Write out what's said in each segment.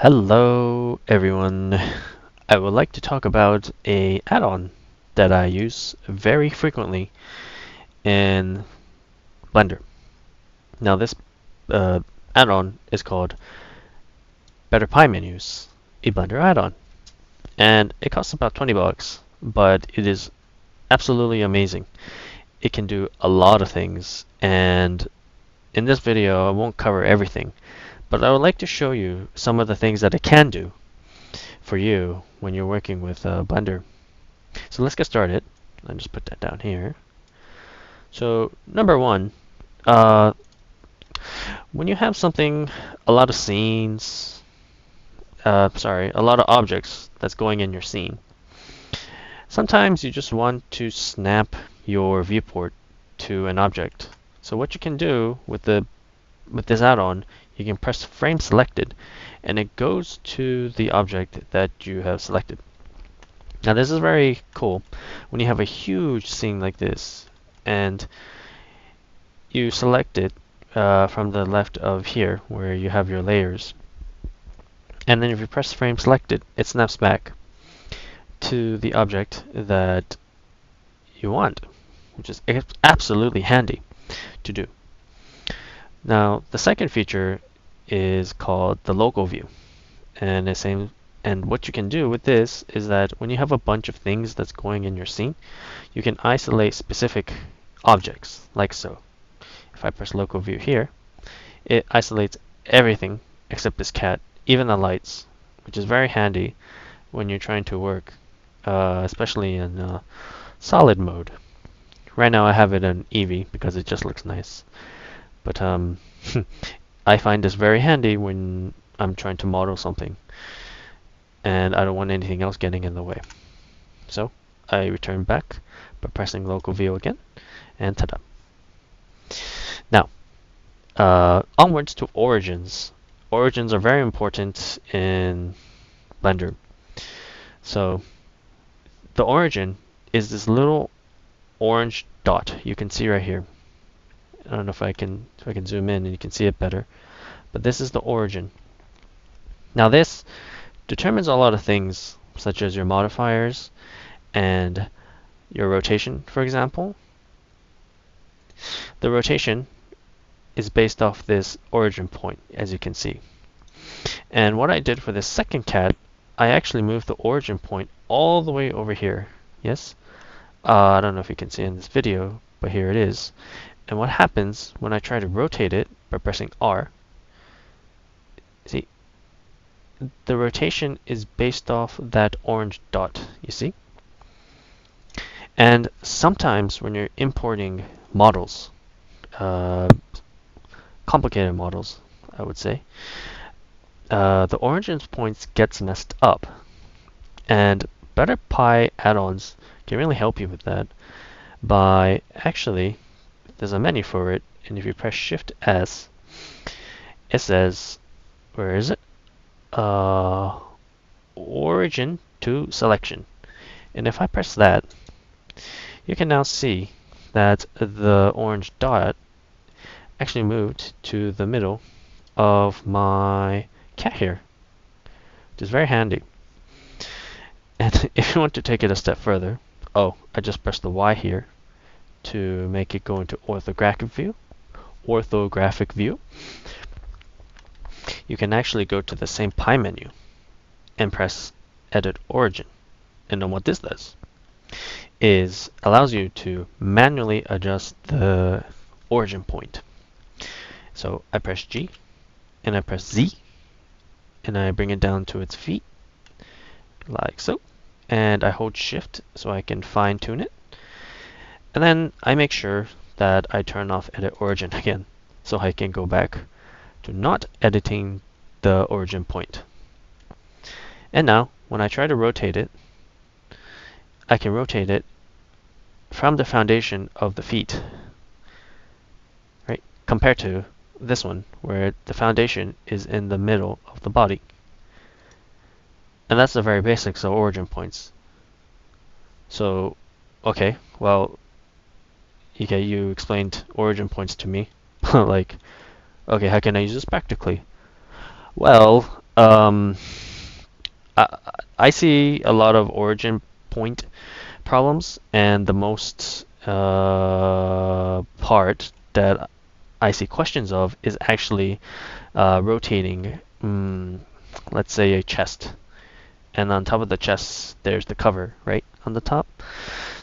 Hello everyone. I would like to talk about a add-on that I use very frequently in Blender. Now this uh, add-on is called Better Pie Menus, a Blender add-on, and it costs about 20 bucks, but it is absolutely amazing. It can do a lot of things, and in this video I won't cover everything, but I would like to show you some of the things that it can do for you when you're working with Blender. So let's get started. I'll just put that down here. So number one, uh, when you have something, a lot of scenes, a lot of objects that's going in your scene, sometimes you just want to snap your viewport to an object. So what you can do with this add-on, you can press frame selected, and it goes to the object that you have selected. Now this is very cool when you have a huge scene like this and you select it from the left of here where you have your layers, and then if you press frame selected, it snaps back to the object that you want, which is absolutely handy to do. Now the second feature is called the local view, and the same. And what you can do with this is that when you have a bunch of things that's going in your scene, you can isolate specific objects, like so. If I press local view here, it isolates everything except this cat, even the lights, which is very handy when you're trying to work, especially in solid mode. Right now I have it in Eevee because it just looks nice, but I find this very handy when I'm trying to model something and I don't want anything else getting in the way. So I return back by pressing local view again, and ta-da. Now, onwards to origins. Origins are very important in Blender. So the origin is this little orange dot you can see right here. I don't know if I can zoom in and you can see it better, but this is the origin. Now this determines a lot of things, such as your modifiers and your rotation, for example. The rotation is based off this origin point, as you can see. And what I did for this second cat, I actually moved the origin point all the way over here. Yes? I don't know if you can see in this video, but here it is. And what happens when I try to rotate it by pressing R, see, the rotation is based off that orange dot, you see? And sometimes when you're importing models, complicated models, I would say, the origin points gets messed up. And Better Pie add-ons can really help you with that by actually, there's a menu for it, and if you press Shift S, it says, where is it? Origin to selection. And if I press that, you can now see that the orange dot actually moved to the middle of my cat here, which is very handy. And if you want to take it a step further, I just pressed the Y here to make it go into orthographic view. You can actually go to the same pie menu and press Edit Origin. And then what this does is allows you to manually adjust the origin point. So I press G and I press Z and I bring it down to its feet like so, and I hold Shift so I can fine tune it, and then I make sure that I turn off Edit Origin again so I can go back to not editing the origin point. And now when I try to rotate it, I can rotate it from the foundation of the feet, right? Compared to this one where the foundation is in the middle of the body. And that's the very basics of origin points. So, okay, well, okay, you explained origin points to me. Like, okay, how can I use this practically? Well, Um, I, I see a lot of origin point problems, and the most part that I see questions of is actually rotating, let's say a chest, and on top of the chest there's the cover, right, on the top.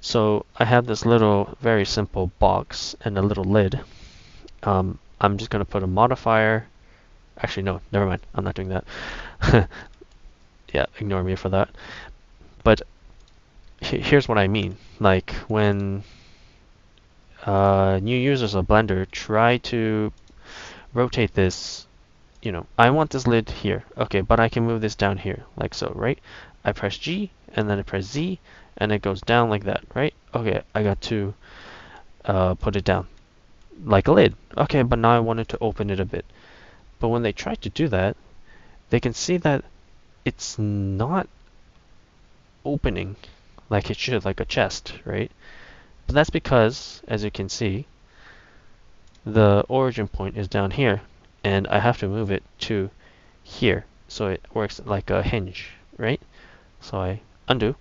So I have this little very simple box and a little lid. I'm just going to put a modifier. Actually, no, never mind. I'm not doing that. Yeah, ignore me for that. But here's what I mean. Like when new users of Blender try to rotate this, I want this lid here. Okay, but I can move this down here, like so, right? I press G, and then I press Z, and it goes down like that, right? Okay, I got to put it down like a lid. Okay, but now I wanted to open it a bit. But when they try to do that, they can see that it's not opening like it should, like a chest, right? But that's because, as you can see, the origin point is down here, and I have to move it to here, so it works like a hinge, right? So I undo,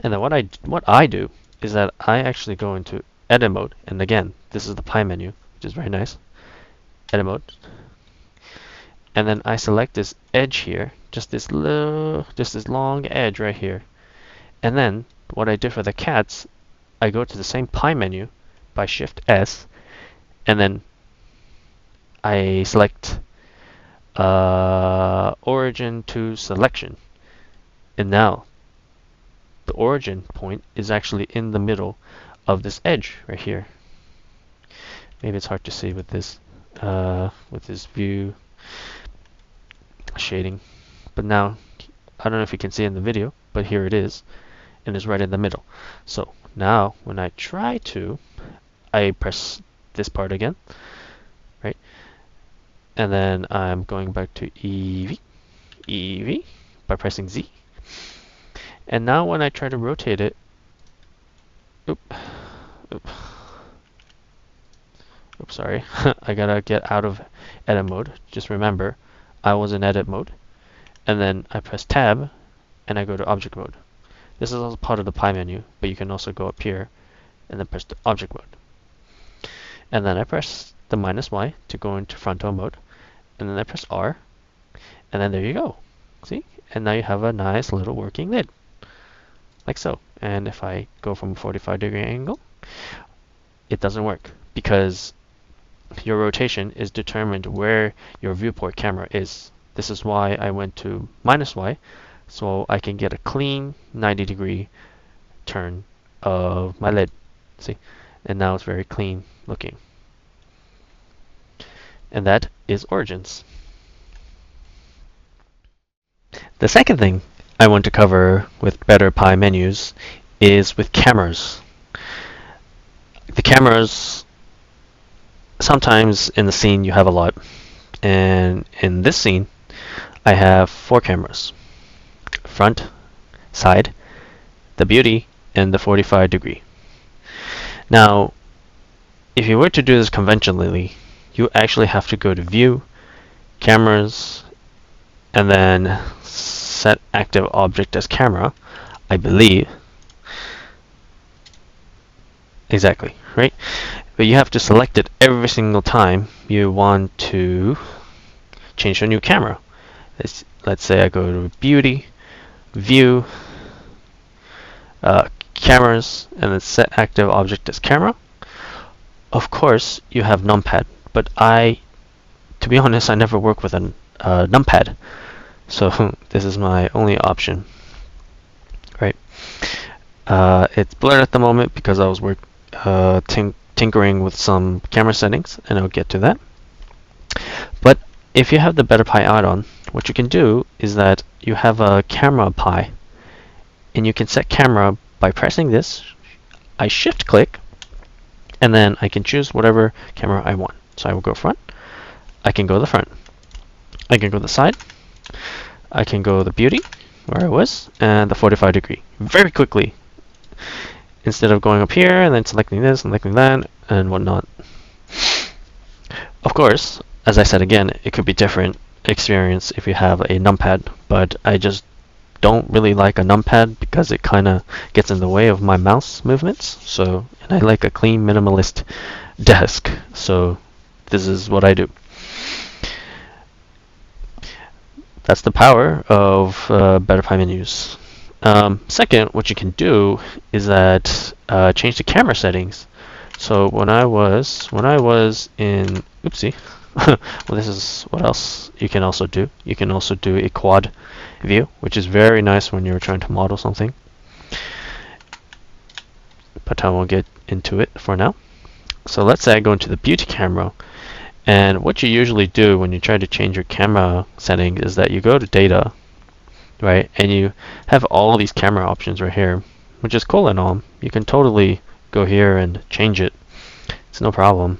and then what I do is that I actually go into edit mode, and again, this is the pie menu, which is very nice. Edit mode, and then I select this edge here, just this long edge right here, and then what I did for the cats, I go to the same pie menu by Shift S, and then I select origin to selection, and now the origin point is actually in the middle of this edge right here. Maybe it's hard to see with this view shading, but now I don't know if you can see in the video, but here it is, and it's right in the middle. So now when I try to, I press this part again, right? And then I'm going back to EV by pressing Z. And now when I try to rotate it, oops, sorry, I gotta get out of edit mode. Just remember, I was in edit mode, and then I press tab, and I go to object mode. This is also part of the pie menu, but you can also go up here, and then press the object mode. And then I press the -Y to go into frontal mode, and then I press R, and then there you go. See? And now you have a nice little working lid, like so. And if I go from a 45-degree angle, it doesn't work because your rotation is determined where your viewport camera is. This is why I went to -Y, so I can get a clean 90-degree turn of my lid. See? And now it's very clean looking. And that is origins. The second thing I want to cover with better pie menus is with cameras. The cameras, sometimes in the scene you have a lot, and in this scene I have 4 cameras: front, side, the beauty, and the 45-degree. Now, if you were to do this conventionally, you actually have to go to View, Cameras, and then set active object as camera, I believe. Exactly, right? But you have to select it every single time you want to change to a new camera. Let's say I go to Beauty, View, Cameras, and then set active object as camera. Of course, you have numpad, but to be honest, I never work with a numpad, so this is my only option, right? It's blurred at the moment because I was tinkering with some camera settings, and I'll get to that. But if you have the Better Pie add-on, what you can do is that you have a camera pie, and you can set camera by pressing this. I shift click, and then I can choose whatever camera I want. So I will go front, I can go the front, I can go the side, I can go the beauty, where I was, and the 45-degree, very quickly, instead of going up here and then selecting this and selecting that and whatnot. Of course, as I said again, it could be different experience if you have a numpad, but I just don't really like a numpad because it kind of gets in the way of my mouse movements. So, and I like a clean minimalist desk. So this is what I do. That's the power of Betterpie menus. Second, what you can do is that change the camera settings. So when I was in, oopsie, well, this is what else you can also do. You can also do a quad view, which is very nice when you're trying to model something. But I won't get into it for now. So let's say I go into the beauty camera. And what you usually do when you try to change your camera setting is that you go to data, right? And you have all these camera options right here, which is cool and all. You can totally go here and change it. It's no problem.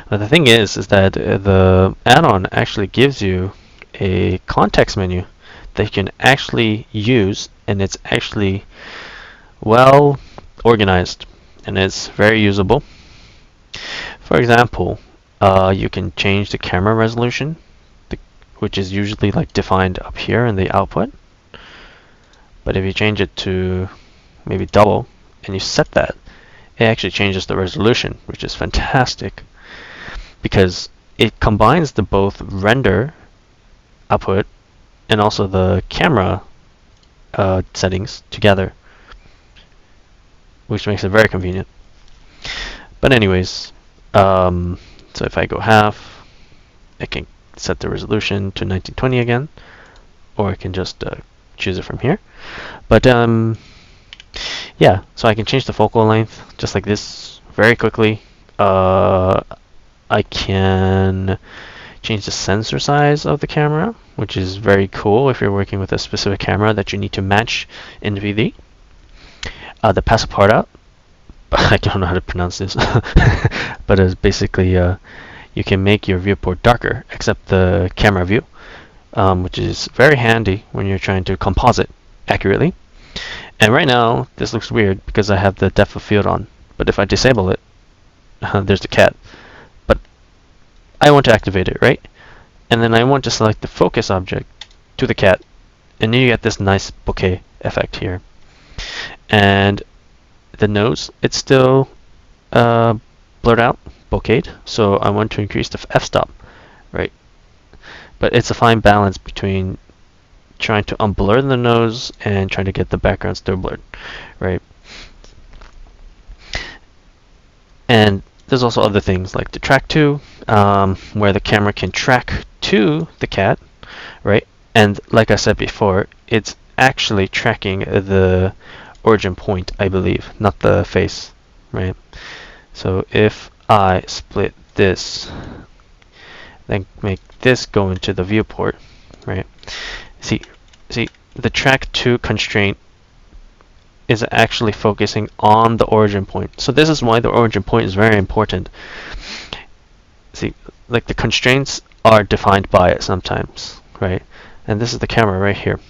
But the thing is that the add-on actually gives you a context menu that you can actually use, and it's actually well organized, and it's very usable. For example, you can change the camera resolution, which is usually like defined up here in the output. But if you change it to maybe double and you set that, it actually changes the resolution, which is fantastic because it combines the both render output and also the camera settings together, which makes it very convenient. But anyways, so if I go half, I can set the resolution to 1920 again, or I can just choose it from here. But yeah, so I can change the focal length just like this very quickly. I can change the sensor size of the camera, which is very cool if you're working with a specific camera that you need to match in 3D. The passapartout, I don't know how to pronounce this, but it's basically you can make your viewport darker, except the camera view, which is very handy when you're trying to composite accurately. And right now, this looks weird because I have the depth of field on, but if I disable it, there's the cat. But I want to activate it, right? And then I want to select the focus object to the cat, and then you get this nice bokeh effect here. And the nose, it's still blurred out, bokeh'd, so I want to increase the f-stop, right? But it's a fine balance between trying to unblur the nose and trying to get the background still blurred, right? And there's also other things like the track to, where the camera can track to the cat, right? And like I said before, it's actually tracking the origin point, I believe, not the face, right? So if I split this, then make this go into the viewport, right? See, the track to constraint is actually focusing on the origin point. So this is why the origin point is very important. See, like the constraints are defined by it sometimes, right? And this is the camera right here.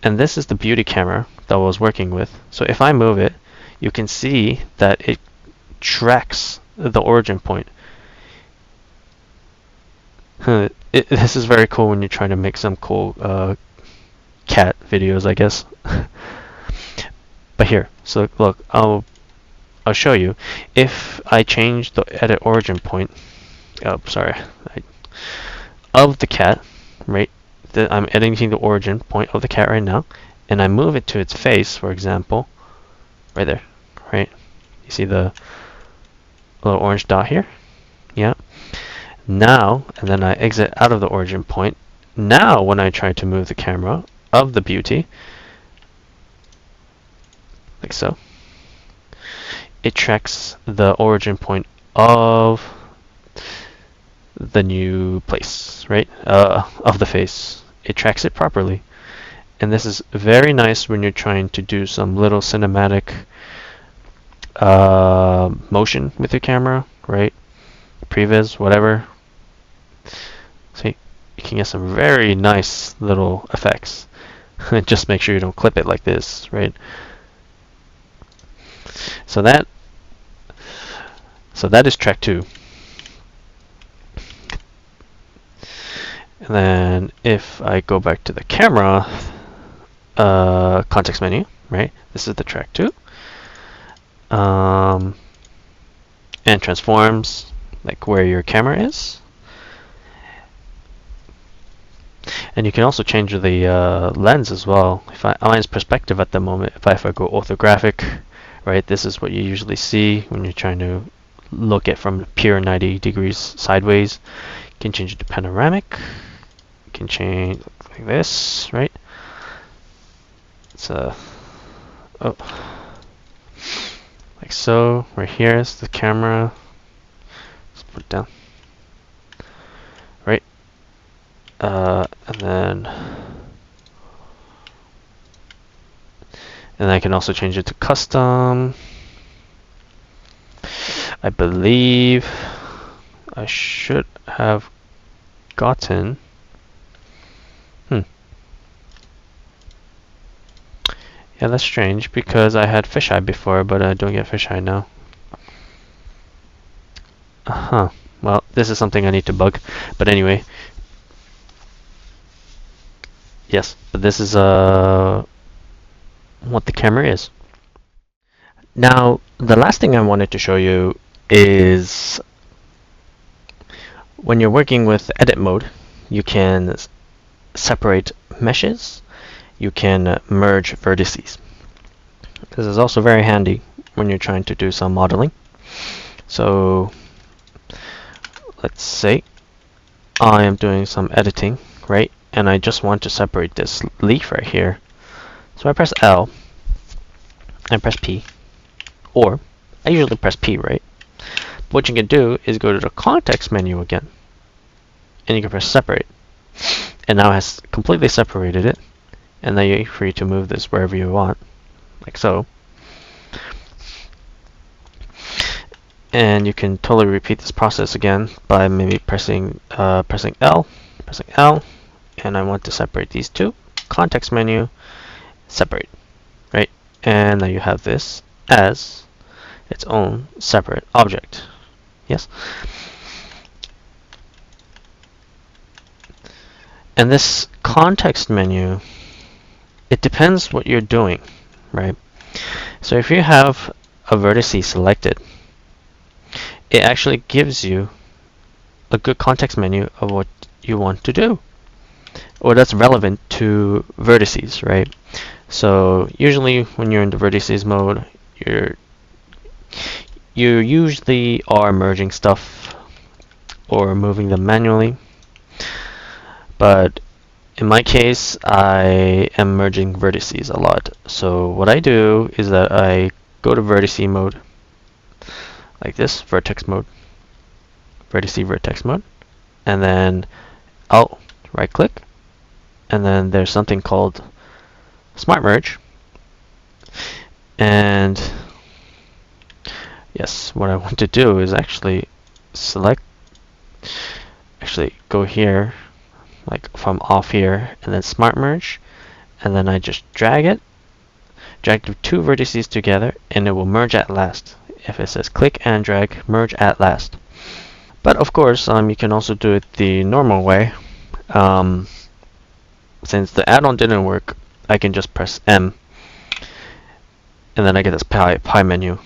And this is the beauty camera that I was working with. So if I move it, you can see that it tracks the origin point. This is very cool when you're trying to make some cool cat videos, I guess. But here, so look, I'll show you. If I change the edit origin point, of the cat, right? I'm editing the origin point of the cat right now, and I move it to its face, for example, right there, right? You see the little orange dot here? Yeah. Now, and then I exit out of the origin point. Now, when I try to move the camera of the beauty, like so, it tracks the origin point of the new place, right? Of the face. It tracks it properly. And this is very nice when you're trying to do some little cinematic motion with your camera, right? Previs, whatever. See, you can get some very nice little effects. Just make sure you don't clip it like this, right? So that is track 2. And then if I go back to the camera context menu, right? This is the track 2. And transforms, like where your camera is. And you can also change the lens as well. Mine's perspective at the moment. If I go orthographic, right, this is what you usually see when you're trying to look at from pure 90 degrees sideways. You can change it to panoramic. You can change like this, right? It's like so. Right here is the camera. Let's put it down. Right. And then I can also change it to custom. I believe I should have gotten. Yeah, that's strange because I had fisheye before, but I don't get fisheye now. Well, this is something I need to bug. But anyway. Yes, but this is what the camera is. Now, the last thing I wanted to show you is when you're working with edit mode, you can separate meshes. You can merge vertices. This is also very handy when you're trying to do some modeling. So let's say I am doing some editing, right? And I just want to separate this leaf right here. So I press L and press P, or I usually press P, right? What you can do is go to the context menu again, and you can press separate. And now it has completely separated it. And then you're free to move this wherever you want, like so. And you can totally repeat this process again by maybe pressing L, and I want to separate these two. Context menu, separate, right? And now you have this as its own separate object. Yes. And this context menu, it depends what you're doing, right? So if you have a vertice selected, it actually gives you a good context menu of what you want to do, or that's relevant to vertices, right? So usually when you're in the vertices mode, you usually are merging stuff or moving them manually. But in my case, I am merging vertices a lot. So what I do is that I go to vertice mode, like this, vertex mode, vertice vertex mode, and then I'll right click, and then there's something called Smart Merge. And yes, what I want to do is actually go here, like from off here, and then Smart Merge, and then I just drag the two vertices together, and it will merge at last. If it says click and drag, merge at last. But of course, you can also do it the normal way. Since the add-on didn't work, I can just press M, and then I get this pie menu,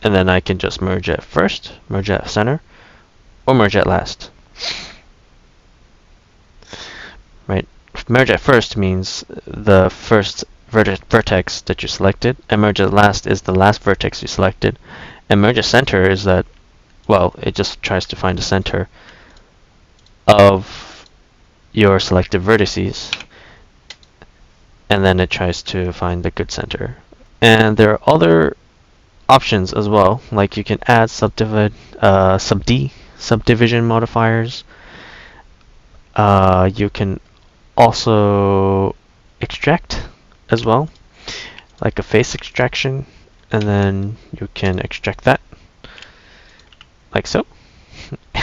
and then I can just merge at first, merge at center, or merge at last. Right? Merge at first means the first vertex that you selected, and merge at last is the last vertex you selected, and merge at center is that, well, it just tries to find the center of your selected vertices, and then it tries to find the good center. And there are other options as well, like you can add subdivision modifiers. You can also extract as well, like a face extraction, and then you can extract that like so.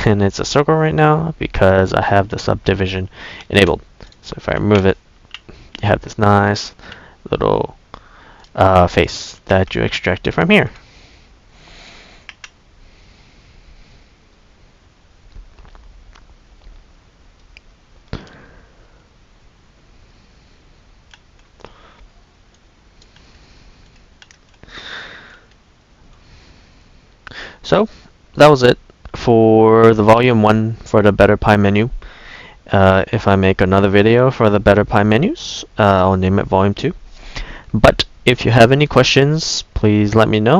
And it's a circle right now because I have the subdivision enabled. So if I remove it, you have this nice little face that you extracted from here. So that was it for the volume 1 for the Better Pie menu. If I make another video for the Better Pie menus, I'll name it volume 2. But if you have any questions, please let me know.